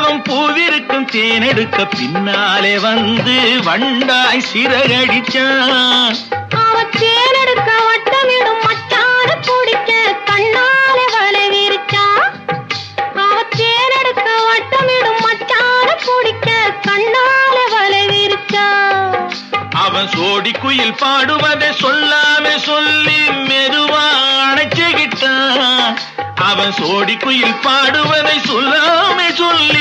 அவன் பூவிருக்கும் தேனெடுக்க பின்னாலே வந்து வண்டாய் சிறகடிச்சான். அவன் தேனெடுக்க வட்டமிடும் மச்சான பிடிக்க கண்ணாலே வலை விரிச்சான். அவன் தேனெடுக்க வட்டமிடும் மச்சான பிடிக்க கண்ணாலே வலை விரிச்சான். அவன் சோடி குயில் பாடுவதை சொல்லாம சொல்லி மெதுவா அணைச்சுக்கிட்டான். அவன் சோடி குயில் பாடுவதை சொல்லாம சொல்லி